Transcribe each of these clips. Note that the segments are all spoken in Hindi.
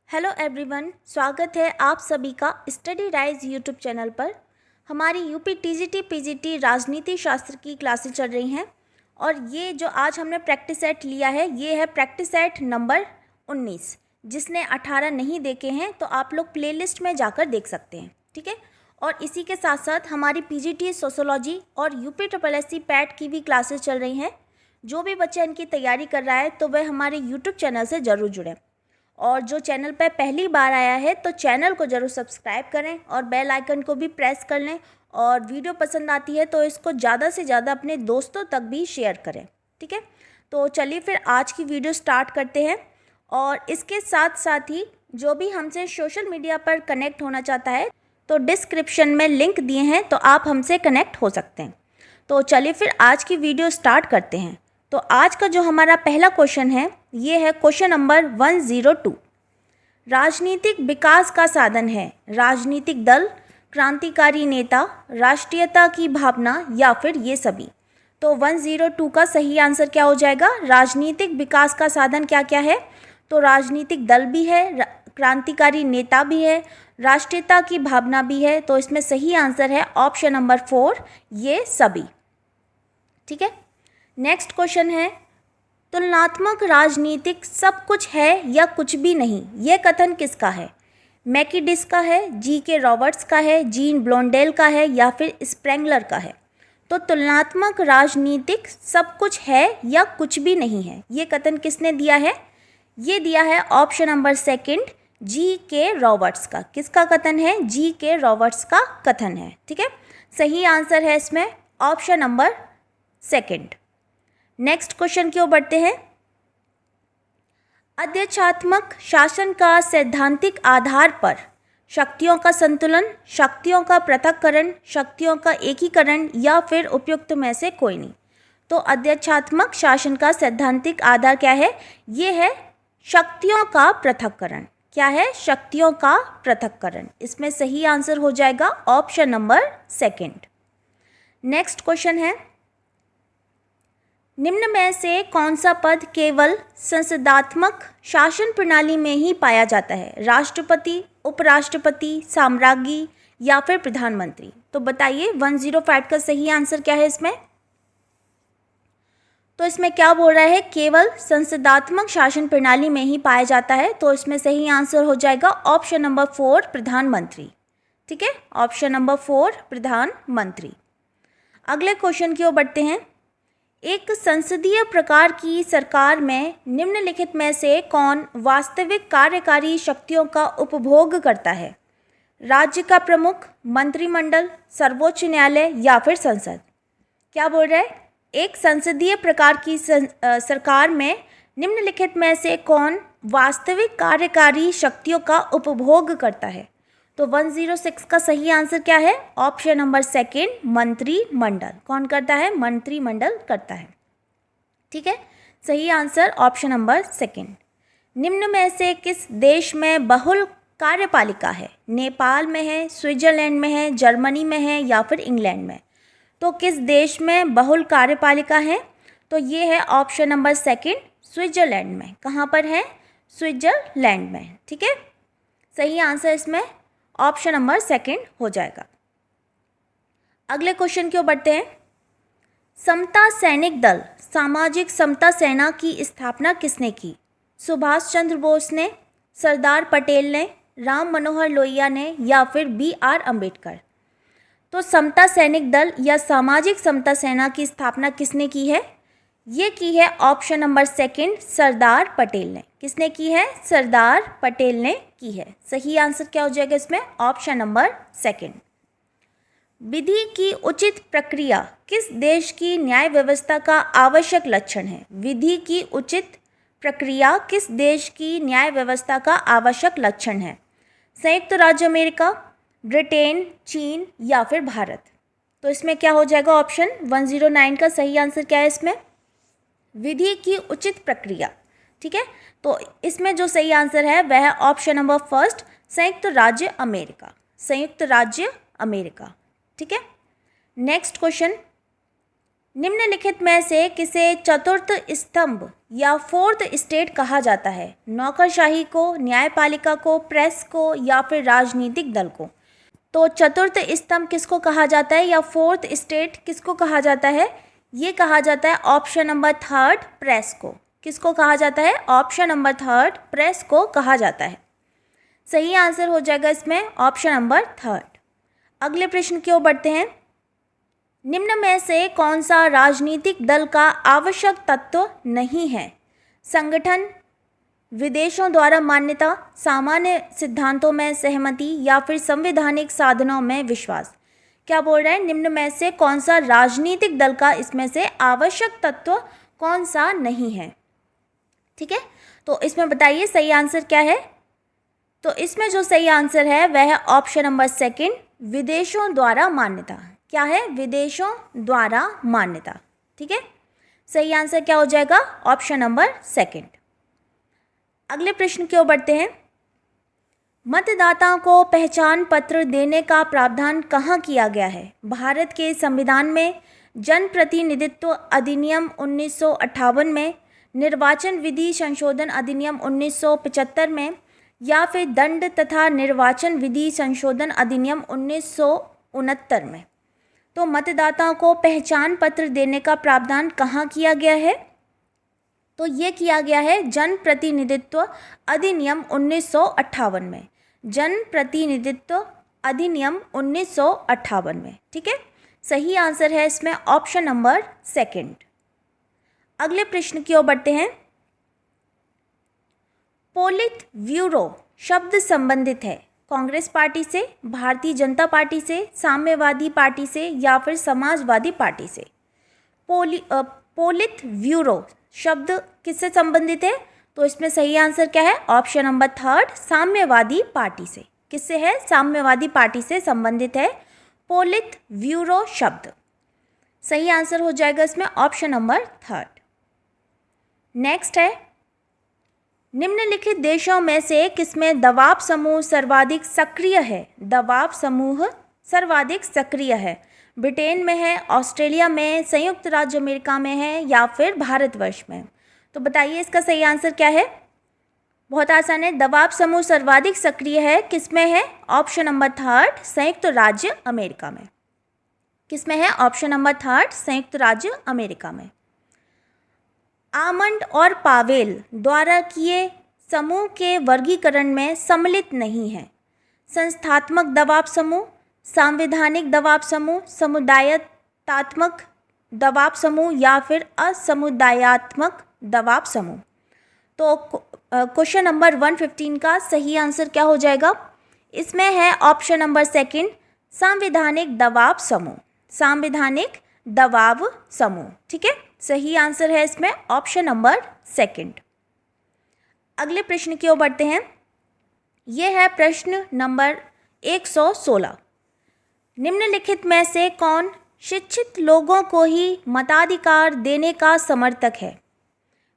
हेलो एवरीवन, स्वागत है आप सभी का स्टडी राइज यूट्यूब चैनल पर। हमारी यूपी टीजीटी पीजीटी राजनीति शास्त्र की क्लासेस चल रही हैं और ये जो आज हमने प्रैक्टिस सेट लिया है ये है प्रैक्टिस सेट नंबर 19। जिसने 18 नहीं देखे हैं तो आप लोग प्लेलिस्ट में जाकर देख सकते हैं, ठीक है। और इसी के साथ साथ हमारी पीजीटी सोशोलॉजी और यूपी SSC पैट की भी क्लासेस चल रही हैं। जो भी बच्चा इनकी तैयारी कर रहा है तो वह हमारे यूट्यूब चैनल से ज़रूर जुड़ें और जो चैनल पर पहली बार आया है तो चैनल को ज़रूर सब्सक्राइब करें और बेल आइकन को भी प्रेस कर लें। और वीडियो पसंद आती है तो इसको ज़्यादा से ज़्यादा अपने दोस्तों तक भी शेयर करें, ठीक है। तो चलिए फिर आज की वीडियो स्टार्ट करते हैं। और इसके साथ साथ ही जो भी हमसे सोशल मीडिया पर कनेक्ट होना चाहता है तो डिस्क्रिप्शन में लिंक दिए हैं तो आप हमसे कनेक्ट हो सकते हैं। तो चलिए फिर आज की वीडियो स्टार्ट करते हैं। तो आज का जो हमारा पहला क्वेश्चन है ये है क्वेश्चन नंबर 102। राजनीतिक विकास का साधन है राजनीतिक दल, क्रांतिकारी नेता, राष्ट्रीयता की भावना या फिर ये सभी। तो 102 का सही आंसर क्या हो जाएगा? राजनीतिक विकास का साधन क्या क्या है? तो राजनीतिक दल भी है, क्रांतिकारी नेता भी है, राष्ट्रीयता की भावना भी है। तो इसमें सही आंसर है ऑप्शन नंबर 4, ये सभी, ठीक है। नेक्स्ट क्वेश्चन है तुलनात्मक राजनीतिक सब कुछ है या कुछ भी नहीं, ये कथन किसका है? मैकिडिस का है, G.K. रॉबर्ट्स का है, जीन ब्लोंडेल का है या फिर स्प्रेंगलर का है। तो तुलनात्मक राजनीतिक सब कुछ है या कुछ भी नहीं है, ये कथन किसने दिया है? ये दिया है ऑप्शन नंबर 2 G.K. रॉबर्ट्स का। किसका कथन है? G.K. रॉबर्ट्स का कथन है, ठीक है। सही आंसर है इसमें ऑप्शन नंबर 2। नेक्स्ट क्वेश्चन की ओर बढ़ते हैं। अध्यक्षात्मक शासन का सैद्धांतिक आधार पर शक्तियों का संतुलन, शक्तियों का पृथक्करण, शक्तियों का एकीकरण या फिर उपयुक्त में से कोई नहीं। तो अध्यक्षात्मक शासन का सैद्धांतिक आधार क्या है? ये है शक्तियों का पृथक्करण। क्या है? शक्तियों का पृथक्करण। इसमें सही आंसर हो जाएगा ऑप्शन नंबर 2। नेक्स्ट क्वेश्चन है निम्न में से कौन सा पद केवल संसदात्मक शासन प्रणाली में ही पाया जाता है? राष्ट्रपति, उपराष्ट्रपति, साम्राज्ञी या फिर प्रधानमंत्री। तो बताइए 105 का सही आंसर क्या है इसमें? तो इसमें क्या बोल रहा है? केवल संसदात्मक शासन प्रणाली में ही पाया जाता है। तो इसमें सही आंसर हो जाएगा ऑप्शन नंबर 4 प्रधानमंत्री, ठीक है। ऑप्शन नंबर 4 प्रधानमंत्री। अगले क्वेश्चन की ओर बढ़ते हैं। एक संसदीय प्रकार की सरकार में निम्नलिखित में से कौन वास्तविक कार्यकारी शक्तियों का उपभोग करता है? राज्य का प्रमुख, मंत्रिमंडल, सर्वोच्च न्यायालय या फिर संसद। क्या बोल रहा है? एक संसदीय प्रकार की सरकार में निम्नलिखित में से कौन वास्तविक कार्यकारी शक्तियों का उपभोग करता है? तो 106 का सही आंसर क्या है? ऑप्शन नंबर 2 मंत्रिमंडल। कौन करता है? मंत्रिमंडल करता है, ठीक है। सही आंसर ऑप्शन नंबर 2। निम्न में से किस देश में बहुल कार्यपालिका है? नेपाल में है, स्विट्जरलैंड में है, जर्मनी में है या फिर इंग्लैंड में। तो किस देश में बहुल कार्यपालिका है? तो ये है ऑप्शन नंबर 2 स्विट्जरलैंड में। कहाँ पर है? स्विट्जरलैंड में, ठीक है। सही आंसर इसमें ऑप्शन नंबर 2 हो जाएगा। अगले क्वेश्चन की ओर बढ़ते हैं। समता सैनिक दल, सामाजिक समता सेना की स्थापना किसने की? सुभाष चंद्र बोस ने, सरदार पटेल ने, राम मनोहर लोहिया ने या फिर BR अम्बेडकर। तो समता सैनिक दल या सामाजिक समता सेना की स्थापना किसने की है? ये की है ऑप्शन नंबर 2 सरदार पटेल ने। किसने की है? सरदार पटेल ने की है। सही आंसर क्या हो जाएगा इसमें? Option number 2। विधि की उचित प्रक्रिया किस देश की न्याय व्यवस्था का आवश्यक लक्षण है? विधि की उचित प्रक्रिया किस देश की न्याय व्यवस्था का आवश्यक लक्षण है? संयुक्त राज्य अमेरिका, ब्रिटेन, चीन या फिर भारत। तो इसमें क्या हो जाएगा? ऑप्शन 109 का सही आंसर क्या है इसमें? विधि की उचित प्रक्रिया, ठीक है। तो इसमें जो सही आंसर है वह है ऑप्शन नंबर 1 संयुक्त राज्य अमेरिका। संयुक्त राज्य अमेरिका, ठीक है। Next question. निम्नलिखित में से किसे चतुर्थ स्तंभ या फोर्थ स्टेट कहा जाता है? नौकरशाही को, न्यायपालिका को, प्रेस को या फिर राजनीतिक दल को? तो चतुर्थ स्तंभ किसको कहा जाता है या फोर्थ स्टेट किसको कहा जाता है? ये कहा जाता है ऑप्शन नंबर थर्ड, प्रेस को। किसको कहा जाता है? ऑप्शन नंबर थर्ड, प्रेस को कहा जाता है। सही आंसर हो जाएगा इसमें ऑप्शन नंबर थर्ड। अगले प्रश्न की ओर बढ़ते हैं। निम्न में से कौन सा राजनीतिक दल का आवश्यक तत्व नहीं है? संगठन, विदेशों द्वारा मान्यता, सामान्य सिद्धांतों में सहमति या फिर संवैधानिक साधनों में विश्वास? क्या बोल रहे हैं? निम्न में से कौन सा राजनीतिक दल का इसमें से आवश्यक तत्व कौन सा नहीं है? ठीक है, तो इसमें बताइए सही आंसर क्या है? तो इसमें जो सही आंसर है वह है ऑप्शन नंबर सेकंड, विदेशों द्वारा मान्यता। क्या है? विदेशों द्वारा मान्यता। ठीक है, सही आंसर क्या हो जाएगा? Option number second. अगले प्रश्न की ओर बढ़ते हैं। मतदाताओं को पहचान पत्र देने का प्रावधान कहाँ किया गया है? भारत के संविधान में, जनप्रतिनिधित्व अधिनियम 1958 में, निर्वाचन विधि संशोधन अधिनियम 1975 में या फिर दंड तथा निर्वाचन विधि संशोधन अधिनियम 1969 में? तो मतदाताओं को पहचान पत्र देने का प्रावधान कहाँ किया गया है? तो ये किया गया है जनप्रतिनिधित्व अधिनियम 1958 में। जनप्रतिनिधित्व अधिनियम 1958 में। ठीक है, सही आंसर है इसमें ऑप्शन नंबर सेकंड। अगले प्रश्न की ओर बढ़ते हैं। पोलित ब्यूरो शब्द संबंधित है कांग्रेस पार्टी से, भारतीय जनता पार्टी से, साम्यवादी पार्टी से या फिर समाजवादी पार्टी से? पोलित ब्यूरो शब्द किससे संबंधित है? तो इसमें सही आंसर क्या है? ऑप्शन नंबर थर्ड, साम्यवादी पार्टी से। किससे है? साम्यवादी पार्टी से संबंधित है पोलित ब्यूरो शब्द। सही आंसर हो जाएगा इसमें ऑप्शन नंबर थर्ड। नेक्स्ट है, निम्नलिखित देशों में से किसमें दबाव समूह सर्वाधिक सक्रिय है? दबाव समूह सर्वाधिक सक्रिय है। ब्रिटेन में है, ऑस्ट्रेलिया में, संयुक्त राज्य अमेरिका में है या फिर भारतवर्ष में? तो बताइए इसका सही आंसर क्या है? बहुत आसान है, दबाव समूह सर्वाधिक सक्रिय है किसमें है? ऑप्शन नंबर थर्ड, संयुक्त राज्य अमेरिका में। किसमें है? ऑप्शन नंबर थर्ड, संयुक्त राज्य अमेरिका में। आमंड और पावेल द्वारा किए समूह के वर्गीकरण में सम्मिलित नहीं है। संस्थात्मक दबाव समूह, सांविधानिक दबाव समूह, समुदायात्मक दबाव समूह या फिर असमुदायात्मक दबाव समूह? तो क्वेश्चन नंबर 115 का सही आंसर क्या हो जाएगा? इसमें है ऑप्शन नंबर सेकंड, सांविधानिक दबाव समूह। सांविधानिक दबाव समूह। ठीक है, सही आंसर है इसमें ऑप्शन नंबर सेकंड। अगले प्रश्न की ओर बढ़ते हैं। यह है प्रश्न नंबर 116। निम्नलिखित में से कौन शिक्षित लोगों को ही मताधिकार देने का समर्थक है?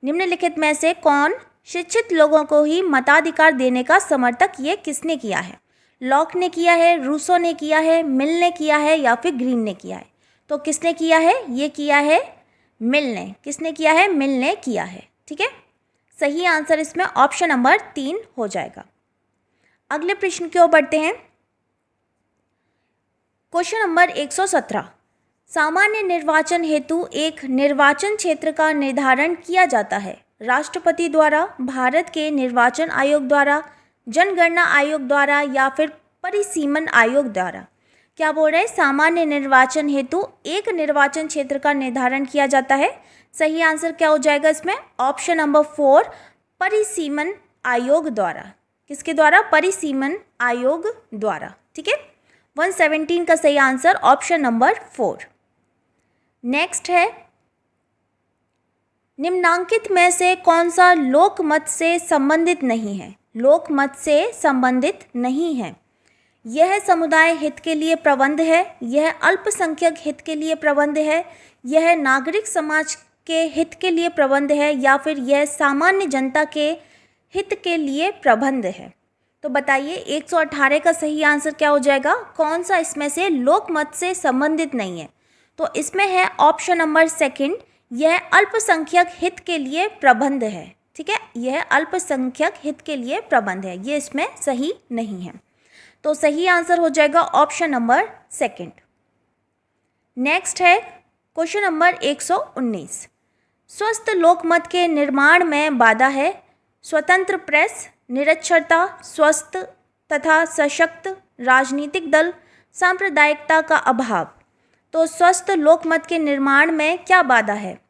निम्नलिखित में से कौन शिक्षित लोगों को ही मताधिकार देने का समर्थक ये किसने किया है? लॉक ने किया है, रूसो ने किया है, मिल ने किया है या फिर ग्रीन ने किया है? तो किसने किया है? ये किया है मिल ने। किसने किया है? मिल ने किया है। ठीक है, सही आंसर इसमें ऑप्शन नंबर 3 हो जाएगा। अगले प्रश्न की ओर बढ़ते हैं। Question number 117। सामान्य निर्वाचन हेतु एक निर्वाचन क्षेत्र का निर्धारण किया जाता है राष्ट्रपति द्वारा, भारत के निर्वाचन आयोग द्वारा, जनगणना आयोग द्वारा या फिर परिसीमन आयोग द्वारा? क्या बोल रहे हैं? सामान्य निर्वाचन हेतु एक निर्वाचन क्षेत्र का निर्धारण किया जाता है। सही आंसर क्या हो जाएगा इसमें? ऑप्शन नंबर 4, परिसीमन आयोग द्वारा। किसके द्वारा? परिसीमन आयोग द्वारा। ठीक है, 117 का सही आंसर ऑप्शन नंबर 4। नेक्स्ट है, निम्नांकित में से कौन सा लोकमत से संबंधित नहीं है? लोकमत से संबंधित नहीं है। यह समुदाय हित के लिए प्रबंध है, यह अल्पसंख्यक हित के लिए प्रबंध है, यह नागरिक समाज के हित के लिए प्रबंध है या फिर यह सामान्य जनता के हित के लिए प्रबंध है? तो बताइए 118 का सही आंसर क्या हो जाएगा? कौन सा इसमें से लोकमत से संबंधित नहीं है? तो इसमें है ऑप्शन नंबर सेकंड, यह अल्पसंख्यक हित के लिए प्रबंध है। ठीक है, यह अल्पसंख्यक हित के लिए प्रबंध है, ये इसमें सही नहीं है। तो सही आंसर हो जाएगा ऑप्शन नंबर सेकंड। नेक्स्ट है क्वेश्चन नंबर 119। स्वस्थ लोकमत के निर्माण में बाधा है स्वतंत्र प्रेस, निरक्षरता, स्वस्थ तथा सशक्त राजनीतिक दल, सांप्रदायिकता का अभाव। तो स्वस्थ लोकमत के निर्माण में क्या बाधा है?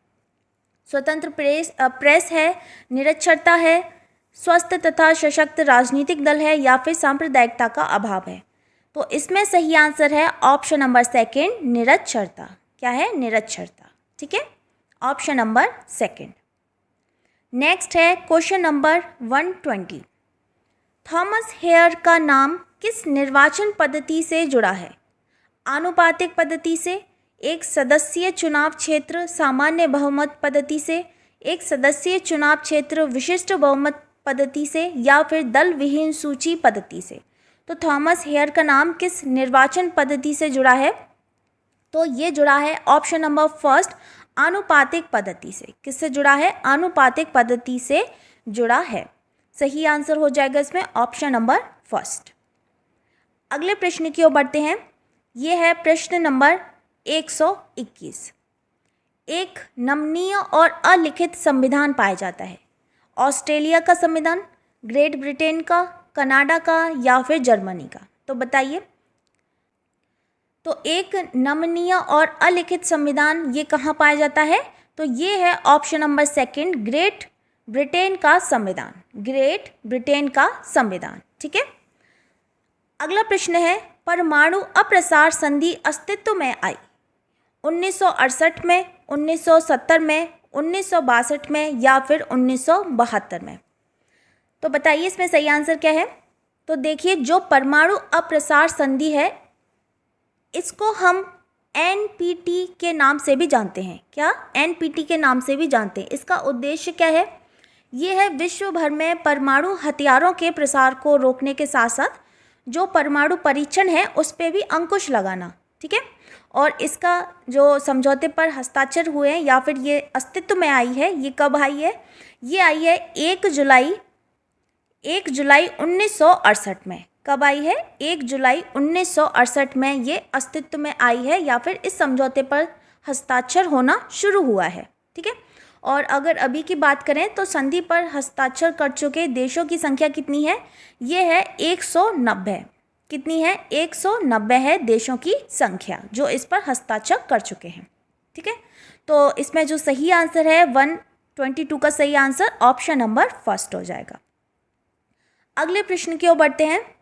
स्वतंत्र प्रेस है, निरक्षरता है, स्वस्थ तथा सशक्त राजनीतिक दल है, या फिर सांप्रदायिकता का अभाव है। तो इसमें सही आंसर है ऑप्शन नंबर सेकंड, निरक्षरता। क्या है? निरक्षरता। ठीक है, ऑप्शन नंबर सेकंड। नेक्स्ट है क्वेश्चन नंबर 120। थॉमस हेयर का नाम किस निर्वाचन पद्धति से जुड़ा है? आनुपातिक पद्धति से, एक सदस्यीय चुनाव क्षेत्र सामान्य बहुमत पद्धति से, एक सदस्यीय चुनाव क्षेत्र विशिष्ट बहुमत पद्धति से, या फिर दल विहीन सूची पद्धति से। तो थॉमस हेयर का नाम किस निर्वाचन पद्धति से जुड़ा है? तो ये जुड़ा है ऑप्शन नंबर फर्स्ट, आनुपातिक पद्धति से। किससे जुड़ा है? आनुपातिक पद्धति से जुड़ा है। सही आंसर हो जाएगा इसमें ऑप्शन नंबर फर्स्ट। अगले प्रश्न की ओर बढ़ते हैं। ये है प्रश्न नंबर 121। एक नमनीय और अलिखित संविधान पाया जाता है। ऑस्ट्रेलिया का संविधान, ग्रेट ब्रिटेन का, कनाडा का, या फिर जर्मनी का। तो बताइए। तो एक नमनीय और अलिखित संविधान ये कहाँ पाया जाता है? तो ये है option number second, great Britain का संविधान। ग्रेट ब्रिटेन का संविधान। ठीक है, अगला प्रश्न है, परमाणु अप्रसार संधि अस्तित्व में आई 1968 में, 1970 में, 1962 में, या फिर 1972 में। तो बताइए इसमें सही आंसर क्या है? तो देखिए, जो परमाणु अप्रसार संधि है इसको हम एनपीटी के नाम से भी जानते हैं। क्या? एनपीटी के नाम से भी जानते हैं। इसका उद्देश्य क्या है? ये है विश्व भर में परमाणु हथियारों के प्रसार को रोकने के साथ साथ जो परमाणु परीक्षण है उस पर भी अंकुश लगाना। ठीक है, और इसका जो समझौते पर हस्ताक्षर हुए हैं या फिर ये अस्तित्व में आई है, ये कब आई है? ये आई है 1 जुलाई 1968 में। कब आई है? 1 जुलाई 1968 में ये अस्तित्व में आई है, या फिर इस समझौते पर हस्ताक्षर होना शुरू हुआ है। ठीक है, और अगर अभी की बात करें तो संधि पर हस्ताक्षर कर चुके देशों की संख्या कितनी है? ये है 190। कितनी है? 190 है देशों की संख्या जो इस पर हस्ताक्षर कर चुके हैं। ठीक है, तो इसमें जो सही आंसर है 122 का सही आंसर ऑप्शन नंबर फर्स्ट हो जाएगा। अगले प्रश्न की ओर बढ़ते हैं।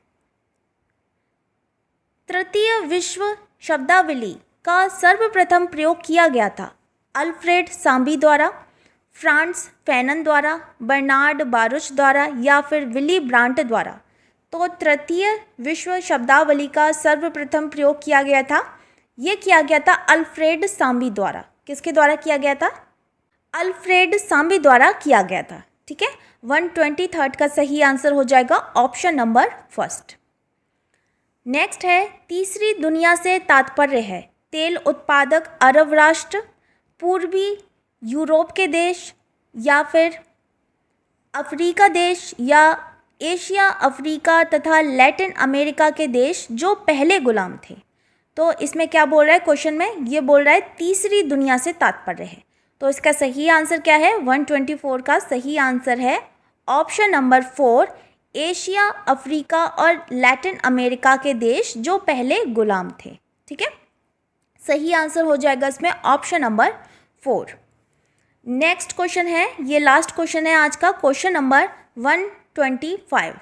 तृतीय विश्व शब्दावली का सर्वप्रथम प्रयोग किया गया था अल्फ्रेड सांबी द्वारा, फ्रांस फैनन द्वारा, बर्नार्ड बारुच द्वारा, या फिर विली ब्रांट द्वारा। तो तृतीय विश्व शब्दावली का सर्वप्रथम प्रयोग किया गया था, ये किया गया था अल्फ्रेड सांबी द्वारा। किसके द्वारा किया गया था? अल्फ्रेड सांबी द्वारा किया गया था। ठीक है, 123 का सही आंसर हो जाएगा ऑप्शन नंबर फर्स्ट। नेक्स्ट है, तीसरी दुनिया से तात्पर्य है तेल उत्पादक अरब राष्ट्र, पूर्वी यूरोप के देश, या फिर अफ्रीका देश, या एशिया, अफ्रीका तथा लैटिन अमेरिका के देश जो पहले गुलाम थे। तो इसमें क्या बोल रहा है क्वेश्चन में? ये बोल रहा है तीसरी दुनिया से तात्पर्य है। तो इसका सही आंसर क्या है? 124 का सही आंसर है ऑप्शन नंबर 4, एशिया, अफ्रीका और लैटिन अमेरिका के देश जो पहले गुलाम थे। ठीक है, सही आंसर हो जाएगा इसमें ऑप्शन नंबर 4। नेक्स्ट क्वेश्चन है, ये लास्ट क्वेश्चन है आज का, क्वेश्चन नंबर 125।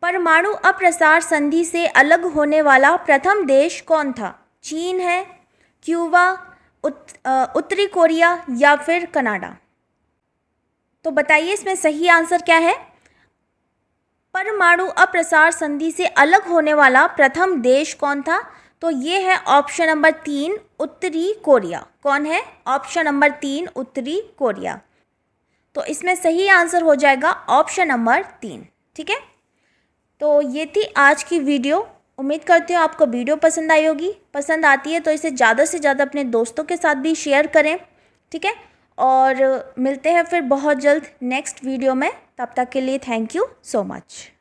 परमाणु अप्रसार संधि से अलग होने वाला प्रथम देश कौन था? चीन है, क्यूबा, उत्तरी कोरिया, या फिर कनाडा। तो बताइए इसमें सही आंसर क्या है? परमाणु अप्रसार संधि से अलग होने वाला प्रथम देश कौन था? तो ये है ऑप्शन नंबर 3, उत्तरी कोरिया। कौन है? ऑप्शन नंबर 3, उत्तरी कोरिया। तो इसमें सही आंसर हो जाएगा ऑप्शन नंबर 3। ठीक है, तो ये थी आज की वीडियो। उम्मीद करती हूँ आपको वीडियो पसंद आई होगी। पसंद आती है तो इसे ज़्यादा से ज़्यादा अपने दोस्तों के साथ भी शेयर करें, ठीक है। और मिलते हैं फिर बहुत जल्द नेक्स्ट वीडियो में। तब तक के लिए थैंक यू सो मच।